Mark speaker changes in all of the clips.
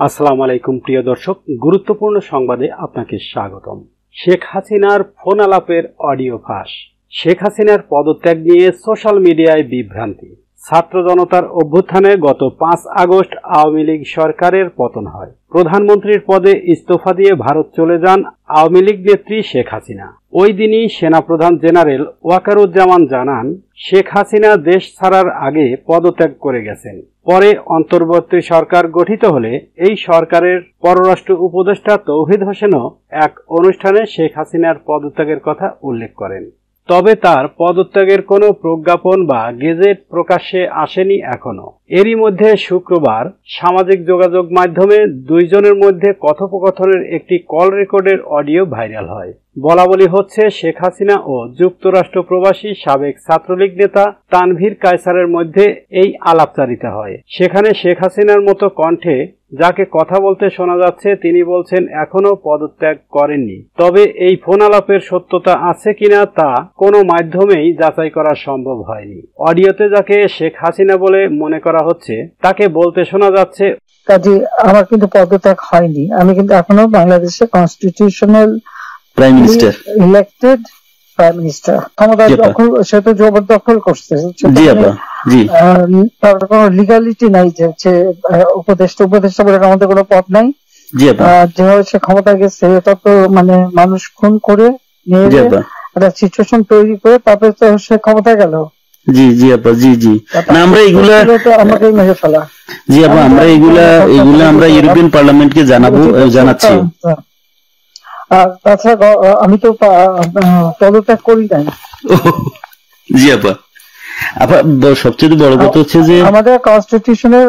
Speaker 1: আসসালামু আলাইকুম প্রিয় দর্শক, গুরুত্বপূর্ণ সংবাদে আপনাকে স্বাগতম। শেখ হাসিনার ফোন আলাপের অডিও ফাঁস। শেখ হাসিনার পদত্যাগ নিয়ে সোশ্যাল মিডিয়ায় বিভ্রান্তি। ছাত্র জনতার অভ্যুত্থানে গত 5 আগস্ট আওয়ামী লীগ সরকারের পতন হয়। প্রধানমন্ত্রীর পদে ইস্তফা দিয়ে ভারত চলে যান আওয়ামী লীগ নেত্রী শেখ হাসিনা। ওই দিনই সেনাপ্রধান জেনারেল ওয়াকারুজ্জামান জানান, শেখ হাসিনা দেশ ছাড়ার আগে পদত্যাগ করে গেছেন। পরে অন্তর্বর্তী সরকার গঠিত হলে এই সরকারের পররাষ্ট্র উপদেষ্টা তৌহিদ হোসেনও এক অনুষ্ঠানে শেখ হাসিনার পদত্যাগের কথা উল্লেখ করেন। তবে তার পদত্যাগের কোনো প্রজ্ঞাপন বা গেজেট প্রকাশ্যে আসেনি এখনো। এরই মধ্যে শুক্রবার সামাজিক যোগাযোগ মাধ্যমে দুইজনের মধ্যে কথোপকথনের একটি কল রেকর্ডের অডিও ভাইরাল হয়। বলাবলি হচ্ছে শেখ হাসিনা ও যুক্তরাষ্ট্র প্রবাসী সাবেক ছাত্রলীগ নেতা তানভীর কায়সারের মধ্যে এই আলাপচারিতা হয়। সেখানে শেখ হাসিনার মতো কণ্ঠে যাকে কথা বলতে শোনা যাচ্ছে তিনি বলছেন এখনো পদত্যাগ করেননি। তবে এই ফোন আলাপের সত্যতা আছে কিনা তা কোনো মাধ্যমেই যাচাই করা সম্ভব হয়নি। অডিওতে যাকে শেখ হাসিনা বলে মনে করা হচ্ছে তাকে বলতে শোনা যাচ্ছে,
Speaker 2: কাজে আমার কিন্তু পদত্যাগ হয়নি, আমি কিন্তু এখনো বাংলাদেশের constitutional prime minister, elected prime minister. ক্ষমতা দখল, সে তো জবরদখল করছে, তার কোনো লিগালিটি নাই যে উপদেষ্টা বলে আমাদের কোনো পদ নাই। যেভাবে সে ক্ষমতা গেছে তত মানে মানুষ খুন করে নিয়ে একটা সিচুয়েশন তৈরি করে তারপরে তো সে ক্ষমতা গেল।
Speaker 3: আমরা ইউরোপিয়ান পার্লামেন্টকে জানাচ্ছি।
Speaker 2: আর তাছাড়া আমি তো পদত্যাগ করি নাই।
Speaker 3: জি আপা, সবচেয়ে বড় কথা হচ্ছে যে
Speaker 2: আমাদের কনস্টিটিউশনের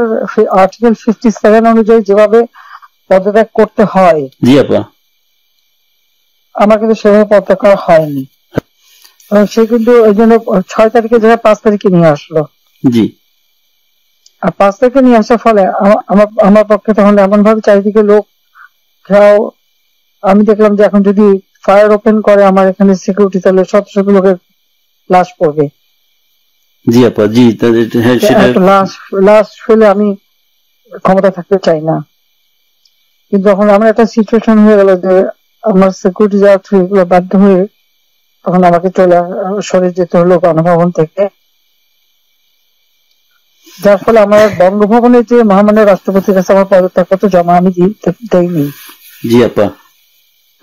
Speaker 2: আর্টিকেল 57 অনুযায়ী যেভাবে পদত্যাগ করতে হয়,
Speaker 3: জি আপা,
Speaker 2: আমার কিন্তু সেভাবে পদত্যাগ করা হয়নি। সে কিন্তু ওই জন্য 6 তারিখে জায়গায় 5 তারিখে নিয়ে আসলো।
Speaker 3: জি,
Speaker 2: আর 5 তারিখে নিয়ে আসার ফলে আমার পক্ষে তখন এমন ভাবে চারিদিকে লোক ঘেরাও, আমি দেখলাম যে এখন যদি ফায়ার ওপেন করে আমার এখানে সিকিউরিটি, তাহলে শত শত লোকের লাশ পড়বে।
Speaker 3: জি আপা, জি,
Speaker 2: লাশ ফেলে আমি ক্ষমতা থাকতে চাই না। কিন্তু এখন আমার একটা সিচুয়েশন হয়ে গেল যে আমার সিকিউরিটি যাওয়ার এগুলো বাধ্য হয়ে তখন আমাকে সরে যেতে হলো গণভবন থেকে, যার ফলে আমার বঙ্গভবনে যে মহামান্য রাষ্ট্রপতির কাছে আমার পদত্যাগপত্র জমা আমি দেইনি।
Speaker 3: জি আপা,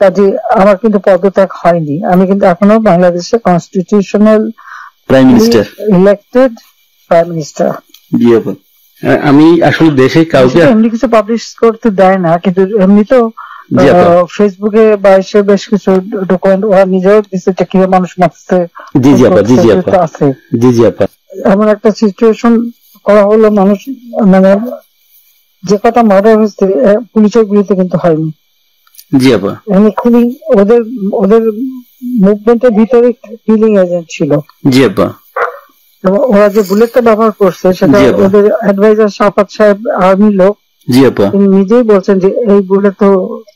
Speaker 2: কাজে আমার কিন্তু পদত্যাগ হয়নি, আমি কিন্তু এখনো বাংলাদেশের constitutional
Speaker 3: prime minister,
Speaker 2: elected prime minister.
Speaker 3: জি আপা, আমি আসলে দেশে কাউকে
Speaker 2: এমনি কিছু পাবলিশ করতে দেয় না, কিন্তু এমনি তো ফেসবুকে বা এসে বেশ কিছু ডকুমেন্ট ওরা নিজেও দিচ্ছে যে কিভাবে মানুষ মারছে।
Speaker 3: আছে
Speaker 2: এমন একটা সিচুয়েশন করা হলো, মানুষ মানে যে কথা মার্ডার হয়েছে পুলিশের গুলিতে কিন্তু হয়নি।
Speaker 3: জি আপা,
Speaker 2: খুবই ওদের মুভমেন্টের ভিতরে কিলিং এজেন্ট ছিল।
Speaker 3: জি আপা,
Speaker 2: ওরা যে বুলেটটা ব্যবহার করছে সেটা ওদের অ্যাডভাইজার শাফাত সাহেব আর্মি লোক।
Speaker 3: জি আপা,
Speaker 2: তিনি নিজেই বলছেন যে এই বুলেট তো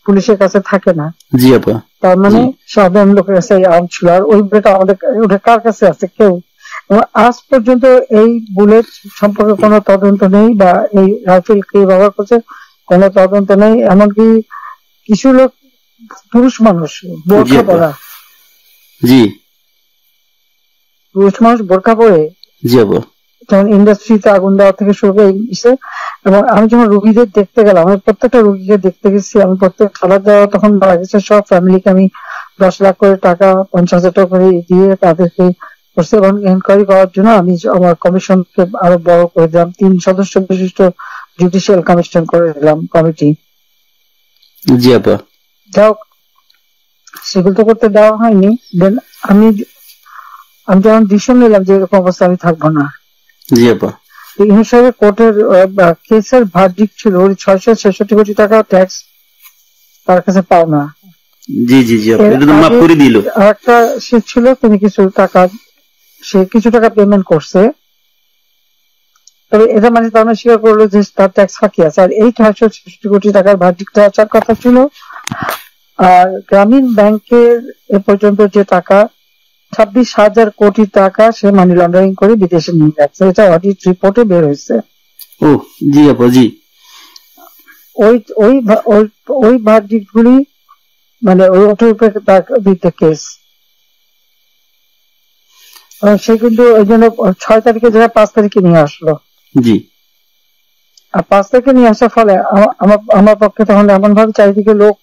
Speaker 2: পুলিশের কাছে থাকে না।
Speaker 3: জি আপা,
Speaker 2: তার মানে সাধারণ লোকের কাছে আর্ম ছিল। আর ওই বুলেট আমাদের কার কাছে আছে? কেউ। আজ পর্যন্ত এই বুলেট সম্পর্কে কোনো তদন্ত নেই, বা এই রাইফেল কে ব্যবহার করছে কোনো তদন্ত নেই। এমনকি কিছু লোক পুরুষ মানুষ বোরখা পরা, পুরুষ মানুষ বোরখা পরে যেমন ইন্ডাস্ট্রিতে আগুন দেওয়া থেকে শুরু করে। এবং আমি যখন রোগীদের দেখতে গেলাম, আমি প্রত্যেকটা রোগীকে দেখতে গেছি, আমি প্রত্যেক খাবার দেওয়া তখন মারা গেছে সব ফ্যামিলিকে আমি 10 লাখ করে টাকা 50,000 টাকা করে দিয়ে তাদেরকে এনকোয়ারি করার জন্য আমি আমার কমিশনকে আরো বড় করে দিলাম। 3 সদস্য বিশিষ্ট জুডিশিয়াল কমিশন করে দিলাম কমিটি।
Speaker 3: জি আপা,
Speaker 2: যাও সেগুলো তো করতে দেওয়া হয়নি। দেন আমি যখন ডিসিশন নিলাম যে এরকম অবস্থা আমি থাকবো না।
Speaker 3: জি আপা,
Speaker 2: এই হিসাবে কোর্টের কেসের ভার্ডিক্ট ছিল 666 কোটি টাকা ট্যাক্স তার কাছে পাওনা।
Speaker 3: জি জি জি, এটা তো মাফ করে দিল।
Speaker 2: আরেকটা সে ছিল, তিনি কিছু টাকা পেমেন্ট করছে, তবে এটা মানে তার মানে স্বীকার করলো যে তার ট্যাক্স ফাঁকি আছে। আর এই 666 কোটি টাকার ভার্ডিক্টটা আসার কথা ছিল। আর গ্রামীণ ব্যাংকের এ পর্যন্ত যে টাকা 26,000 কোটি টাকা সে মানি লন্ডারিং করে বিদেশে নিয়ে যাচ্ছে, এটা অডিট রিপোর্টে বের হয়েছে।
Speaker 3: ও জি আপা, জি।
Speaker 2: ওই ওই ওই ভার্ডিক্ট গুলি মানে ওটার উপরে তার বিরুদ্ধে কেস, সে কিন্তু ওই জন্য 6 তারিখে যারা 5 তারিখে নিয়ে আসলো।
Speaker 3: জি।
Speaker 2: আর 5 তারিখে নিয়ে আসার ফলে আমার পক্ষে তখন এমন ভাবে চারিদিকে লোক,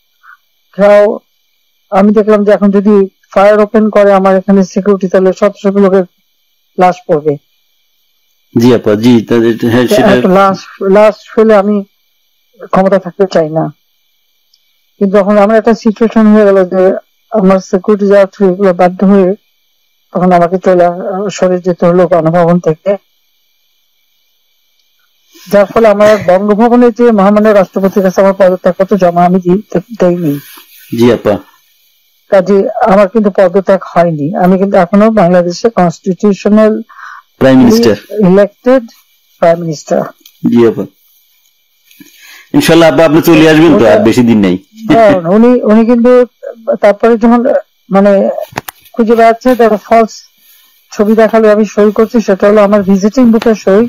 Speaker 2: আমি দেখলাম যে এখন যদি ফায়ার ওপেন করে আমার এখানে সিকিউরিটি, তাহলে শত শত লোকের লাশ পড়বে।
Speaker 3: জি আপা, জি।
Speaker 2: লাশ ফেলে আমি ক্ষমতা থাকতে চাই না। কিন্তু এখন আমার একটা সিচুয়েশন হয়ে গেল যে আমার সিকিউরিটি যাওয়ার এগুলো বাধ্য হয়ে তখন আমাকে সরে যেতে হলো গণভবন থেকে, যার ফলে আমার বঙ্গভবনে যে মহামান্য রাষ্ট্রপতির কাছে আমার পদত্যাগপত্র জমা আমি দেইনি।
Speaker 3: জি আপা।
Speaker 2: কাজে আমার কিন্তু পদত্যাগ হয়নি, আমি কিন্তু এখনো বাংলাদেশের constitutional
Speaker 3: prime minister,
Speaker 2: elected prime minister.
Speaker 3: জি আপা। ইনশাআল্লাহ আপা আপনি চলে আসবেন তো, আর বেশি দিন নাই।
Speaker 2: উনি কিন্তু তারপরে যখন মানে খুঁজে বেড়াচ্ছে, তার ফলস ছবি দেখালো, আমি সই করছি, সেটা হলো আমার ভিজিটিং বুকের সই।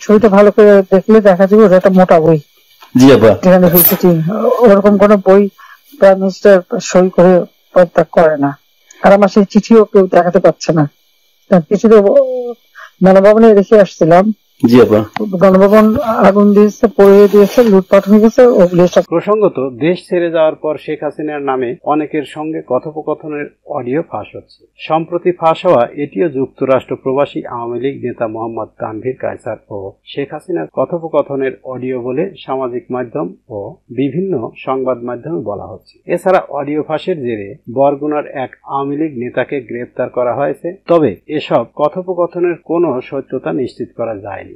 Speaker 2: ছবিটা ভালো করে দেখলে দেখা যাবে ওটা একটা মোটা বই।
Speaker 3: জি আপা।
Speaker 2: যেখানে ভিজিটিং, ওরকম কোন বই প্রাইম মিনিস্টার সই করে পদত্যাগ করে না। আর আমার সেই চিঠিও কেউ দেখাতে পারছে না। চিঠিতে গণভবনে রেখে আসছিলাম।
Speaker 3: জি আপা।
Speaker 2: গণভবন আগুন দিয়েছে, পড়িয়ে দিয়েছে, লুটপাট হয়ে গেছে।
Speaker 1: প্রসঙ্গত, দেশ ছেড়ে যাওয়ার পর শেখ হাসিনার নামে অনেকের সঙ্গে কথোপকথনের অডিও ফাঁস হচ্ছে। সম্প্রতি ফাঁস হওয়া এটিও যুক্তরাষ্ট্র প্রবাসী আওয়ামী লীগ নেতা মোহাম্মদ তানভীর কায়সার ও শেখ হাসিনার কথোপকথনের অডিও বলে সামাজিক মাধ্যম ও বিভিন্ন সংবাদ মাধ্যমে বলা হচ্ছে। এছাড়া অডিও ফাঁসের জেরে বরগুনার এক আওয়ামী লীগ নেতাকে গ্রেপ্তার করা হয়েছে। তবে এসব কথোপকথনের কোনো সত্যতা নিশ্চিত করা যায়নি।